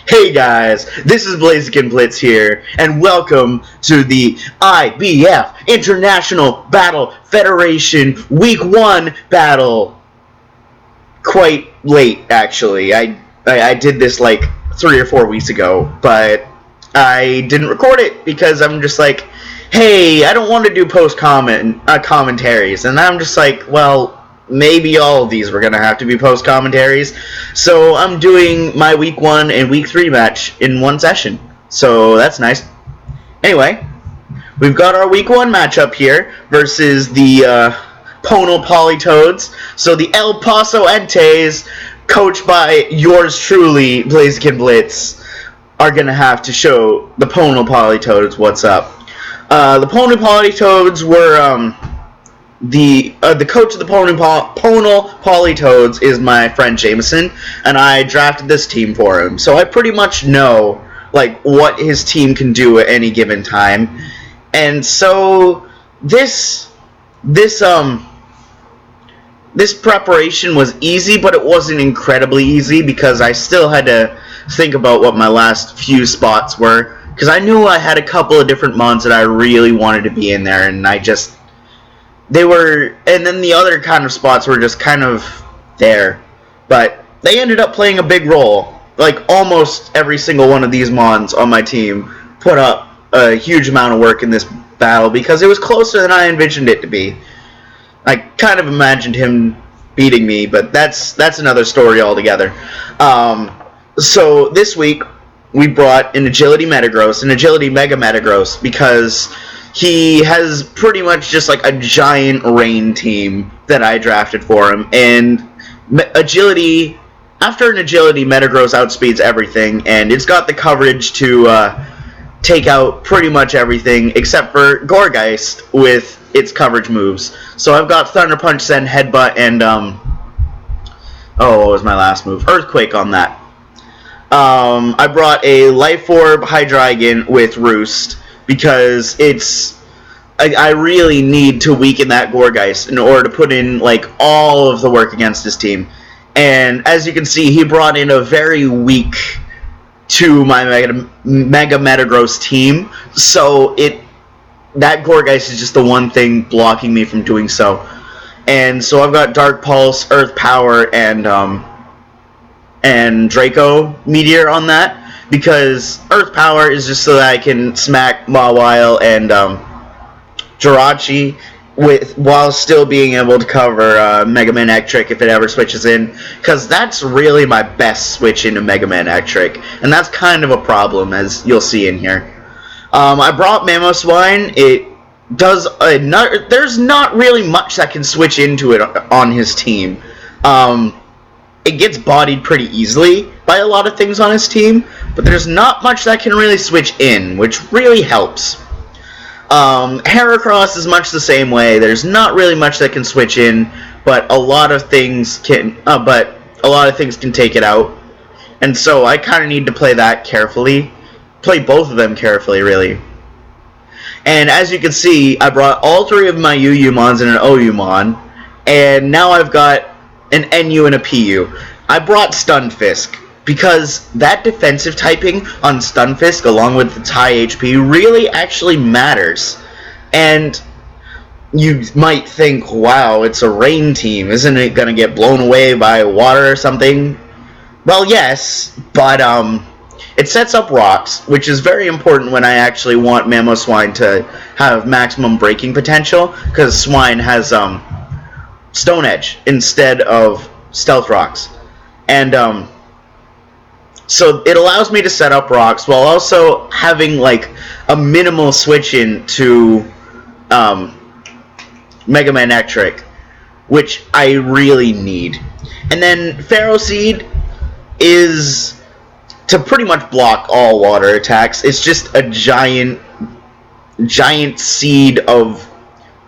Hey guys, this is Blaziken Blitz here, and welcome to the IBF International Battle Federation Week 1 battle. Quite late, actually. I did this like 3 or 4 weeks ago, but I didn't record it because I'm just like, hey, I don't want to do commentaries, and I'm just like, well, maybe all of these were going to have to be post-commentaries. So I'm doing my Week 1 and Week 3 match in one session. So that's nice. Anyway, we've got our Week 1 matchup here versus the Pownal Politoeds. So the El Paso Enteis, coached by yours truly, Blaziken Blitz, are going to have to show the Pownal Politoeds what's up. The Pownal Politoeds were... The coach of the Pownal Politoeds is my friend Jameson, and I drafted this team for him. So I pretty much know like what his team can do at any given time. And so this preparation was easy, but it wasn't incredibly easy because I still had to think about what my last few spots were, because I knew I had a couple of different mons that I really wanted to be in there, and and then the other kind of spots were just kind of there. But they ended up playing a big role. Like, almost every single one of these mons on my team put up a huge amount of work in this battle because it was closer than I envisioned it to be. I kind of imagined him beating me, but that's another story altogether. So this week, we brought an Agility Metagross, an Agility Mega Metagross, because he has pretty much just like a giant rain team that I drafted for him. And Agility, after an Agility, Metagross outspeeds everything, and it's got the coverage to take out pretty much everything except for Gourgeist with its coverage moves. So I've got Thunder Punch, Send, Headbutt, and what was my last move? Earthquake on that. I brought a Life Orb Hydreigon with Roost, because I really need to weaken that Gourgeist in order to put in like all of the work against his team. And as you can see, he brought in a very weak to my Mega Metagross team, so that Gourgeist is just the one thing blocking me from doing so. And so I've got Dark Pulse, Earth Power, and Draco Meteor on that, because Earth Power is just so that I can smack Mawile and Jirachi while still being able to cover Mega Man Electric if it ever switches in, because that's really my best switch into Mega Man Electric, and that's kind of a problem, as you'll see in here. I brought Mamoswine. It does there's not really much that can switch into it on his team. It gets bodied pretty easily by a lot of things on his team, but there's not much that can really switch in, which really helps. Heracross is much the same way. There's not really much that can switch in, but a lot of things can take it out. And so I kind of need to play that carefully. Play both of them carefully, really. And as you can see, I brought all 3 of my UU mons and an OU mon, and now I've got an NU and a PU. I brought Stunfisk because that defensive typing on Stunfisk along with its high HP really actually matters. And you might think, wow, it's a rain team. Isn't it going to get blown away by water or something? Well, yes, but it sets up rocks, which is very important when I actually want Mamoswine to have maximum breaking potential, because Swine has Stone Edge instead of Stealth Rocks. And so it allows me to set up rocks while also having like a minimal switch in to Mega Man Electric, which I really need. And then Pharaoh Seed is to pretty much block all water attacks. It's just a giant seed of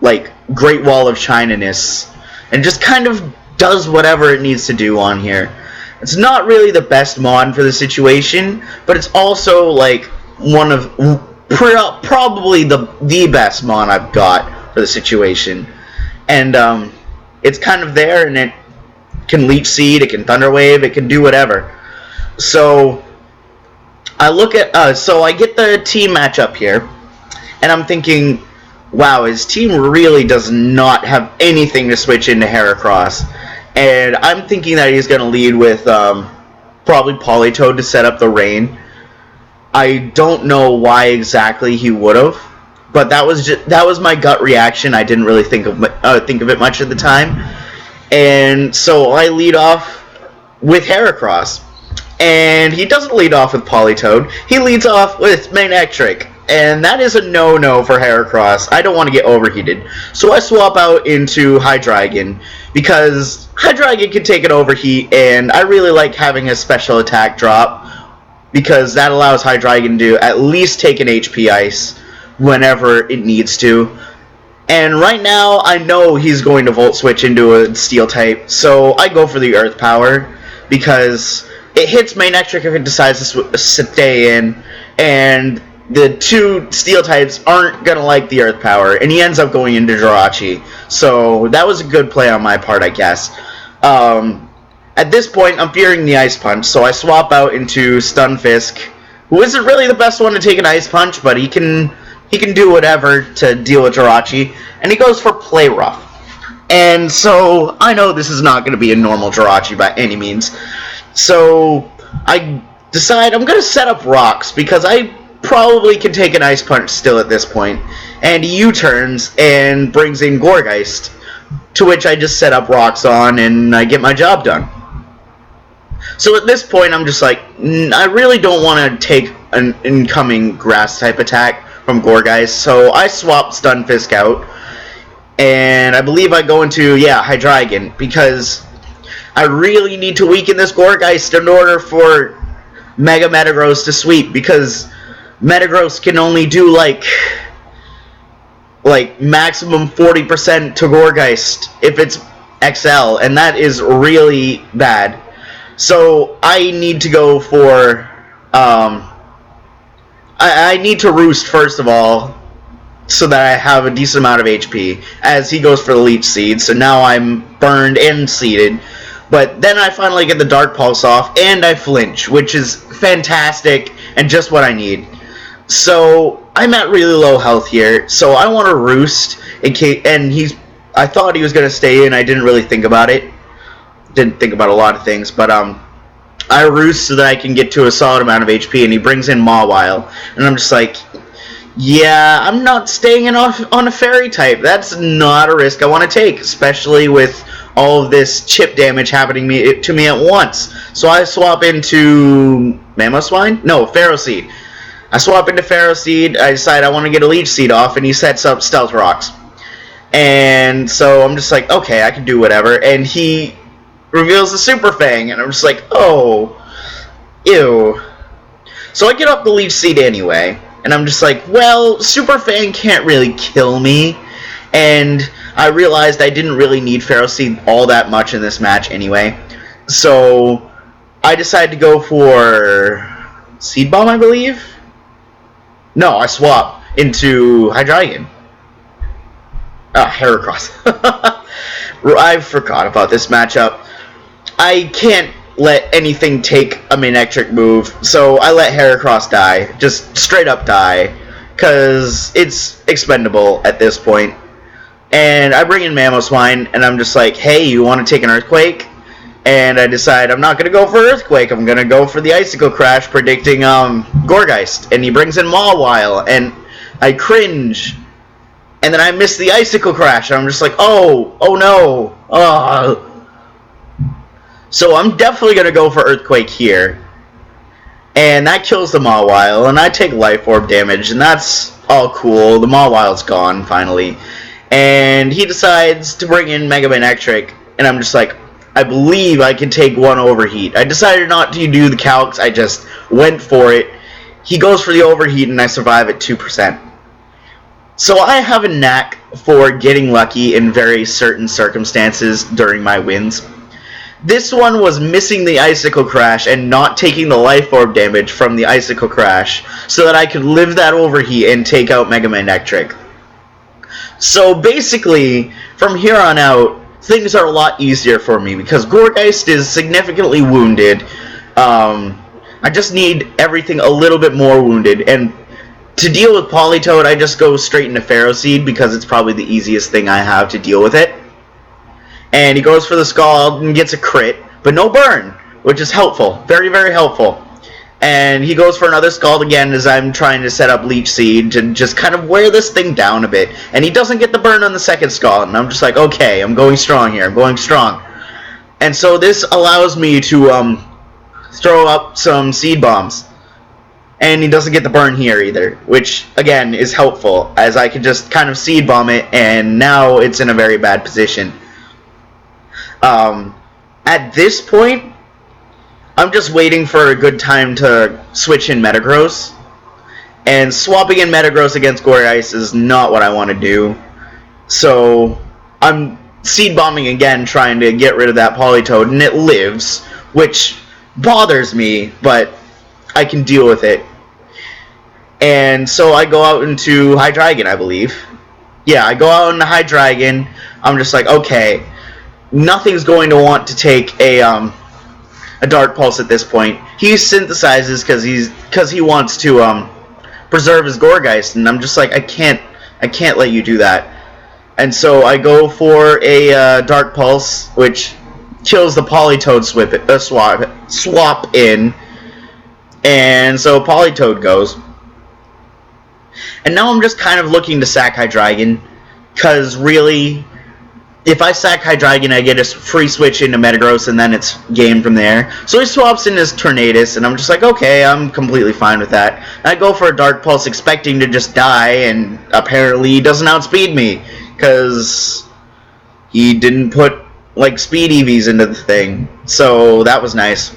like Great Wall of China-ness, and just kind of does whatever it needs to do on here. It's not really the best mod for the situation, but it's also like one of probably the best mod I've got for the situation. And it's kind of there, and it can Leech Seed, it can Thunder Wave, it can do whatever. So I look at so I get the team matchup here, and I'm thinking, wow, his team really does not have anything to switch into Heracross, and I'm thinking that he's going to lead with probably Politoed to set up the rain. I don't know why exactly he would have, but that was my gut reaction. I didn't really think of it much at the time, and so I lead off with Heracross. And he doesn't lead off with Politoed. He leads off with Manectric. And that is a no-no for Heracross. I don't want to get overheated. So I swap out into Hydreigon, because Hydreigon can take an overheat, and I really like having his special attack drop, because that allows Hydreigon to at least take an HP Ice whenever it needs to. And right now, I know he's going to Volt Switch into a Steel type, so I go for the Earth Power, because it hits Manectric if it decides to stay in, and the two Steel types aren't going to like the Earth Power, and he ends up going into Jirachi. So that was a good play on my part, I guess. At this point, I'm fearing the Ice Punch, so I swap out into Stunfisk, who isn't really the best one to take an Ice Punch, but he can do whatever to deal with Jirachi, and he goes for Play Rough. And so I know this is not going to be a normal Jirachi by any means. So I decide I'm going to set up rocks, because I probably can take an Ice Punch still at this point. And he U-turns and brings in Gourgeist, to which I just set up rocks on and I get my job done. So at this point I'm just like, I really don't want to take an incoming grass type attack from Gourgeist, so I swap Stunfisk out. And I believe I go into, Hydreigon, because I really need to weaken this Gourgeist in order for Mega Metagross to sweep, because Metagross can only do like maximum 40% to Gourgeist if it's XL, and that is really bad. So I need to go for I need to Roost first of all, so that I have a decent amount of HP, as he goes for the Leech Seed. So now I'm burned and seeded. But then I finally get the Dark Pulse off, and I flinch, which is fantastic and just what I need. So I'm at really low health here, so I want to Roost in case, and I thought he was going to stay in. I didn't really think about it. Didn't think about a lot of things, but I Roost so that I can get to a solid amount of HP, and he brings in Mawile, and I'm just like, yeah, I'm not staying in on a Fairy type. That's not a risk I want to take, especially with all of this chip damage happening to me at once. So I swap into Mamoswine? No, Ferroseed. I swap into Ferroseed. I decide I want to get a Leech Seed off, and he sets up Stealth Rocks. And so I'm just like, okay, I can do whatever. And he reveals the Super Fang, and I'm just like, oh, ew. So I get up the Leech Seed anyway, and I'm just like, well, Super Fang can't really kill me. And I realized I didn't really need Ferroseed all that much in this match anyway. So I decided to go for Seed Bomb, I believe? No, I swap into Hydreigon. Heracross. I forgot about this matchup. I can't let anything take a Manectric move, so I let Heracross die. Just straight up die, because it's expendable at this point. And I bring in Mamoswine, and I'm just like, hey, you want to take an Earthquake? And I decide I'm not going to go for Earthquake, I'm going to go for the Icicle Crash, predicting Gourgeist. And he brings in Mawile, and I cringe. And then I miss the Icicle Crash, and I'm just like, oh no. So I'm definitely going to go for Earthquake here. And that kills the Mawile, and I take Life Orb damage, and that's all cool. The Mawile's gone, finally. And he decides to bring in Mega Manectric, and I'm just like, I believe I can take one Overheat. I decided not to do the calcs, I just went for it. He goes for the Overheat, and I survive at 2%. So I have a knack for getting lucky in very certain circumstances during my wins. This one was missing the Icicle Crash and not taking the Life Orb damage from the Icicle Crash, so that I could live that Overheat and take out Mega Manectric. So basically, from here on out, things are a lot easier for me, because Gourgeist is significantly wounded. I just need everything a little bit more wounded. And to deal with Politoed, I just go straight into Pharaoh Seed because it's probably the easiest thing I have to deal with it. And he goes for the Scald and gets a crit, but no burn, which is helpful. Very, very helpful. And he goes for another Scald again as I'm trying to set up Leech Seed to just kind of wear this thing down a bit. And he doesn't get the burn on the second Scald, and I'm just like, okay, I'm going strong here. I'm going strong. And so this allows me to throw up some Seed Bombs. And he doesn't get the burn here either, which, again, is helpful, as I can just kind of Seed Bomb it, and now it's in a very bad position. At this point, I'm just waiting for a good time to switch in Metagross. And swapping in Metagross against Gourgeist is not what I want to do. So I'm Seed Bombing again, trying to get rid of that Politoed, and it lives, which bothers me, but I can deal with it. And so I go out into Hydreigon, I believe. Yeah, I go out into Hydreigon. I'm just like, okay, nothing's going to want to take a Dark Pulse at this point. He synthesizes because he wants to preserve his Gourgeist, and I'm just like, I can't let you do that. And so I go for a Dark Pulse, which kills the Politoed swap in, and so Politoed goes. And now I'm just kind of looking to sack Hydreigon, because really, if I sack Hydreigon, I get a free switch into Metagross, and then it's game from there. So he swaps in his Tornadus, and I'm just like, okay, I'm completely fine with that. And I go for a Dark Pulse, expecting to just die, and apparently he doesn't outspeed me, because he didn't put, like, speed EVs into the thing. So that was nice.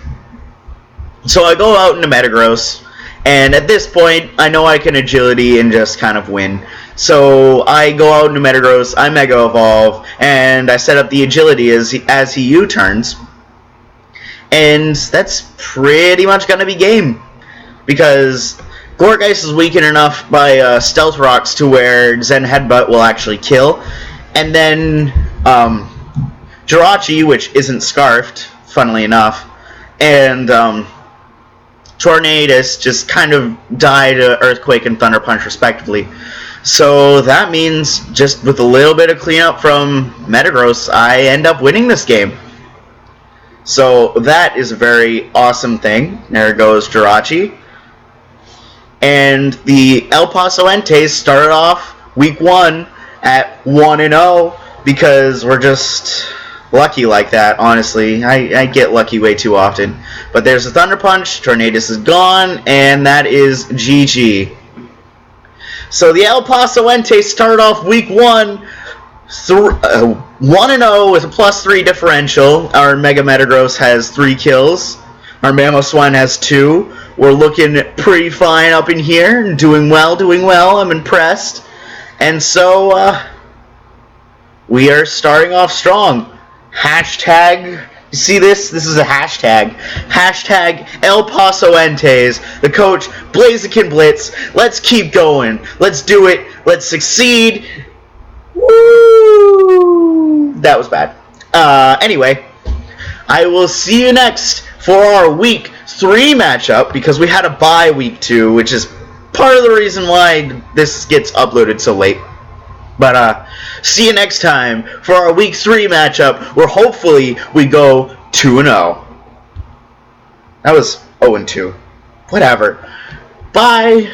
So I go out into Metagross, and at this point, I know I can Agility and just kind of win. So I go out into Metagross, I Mega Evolve, and I set up the Agility as he U-turns. And that's pretty much going to be game. Because Gourgeist is weakened enough by Stealth Rocks to where Zen Headbutt will actually kill. And then Jirachi, which isn't Scarfed, funnily enough, and Tornadus just kind of die to Earthquake and Thunder Punch respectively. So that means just with a little bit of cleanup from Metagross, I end up winning this game. So that is a very awesome thing. There goes Jirachi. And the El Paso Enteis started off week 1 at 1-0 because we're just lucky like that, honestly. I get lucky way too often. But there's a Thunder Punch, Tornadus is gone, and that is GG. So the El Paso Enteis started off week 1 1-0 with a +3 differential. Our Mega Metagross has 3 kills. Our Mamoswine has 2. We're looking pretty fine up in here. Doing well. I'm impressed. And so, we are starting off strong. Hashtag, you see this? This is a hashtag. Hashtag El Paso Enteis. The coach, Blaziken Blitz. Let's keep going. Let's do it. Let's succeed. Woo! That was bad. Anyway, I will see you next for our week 3 matchup, because we had a bye week 2, which is part of the reason why this gets uploaded so late. But see you next time for our week 3 matchup, where hopefully we go 2-0. That was 0-2. Whatever. Bye.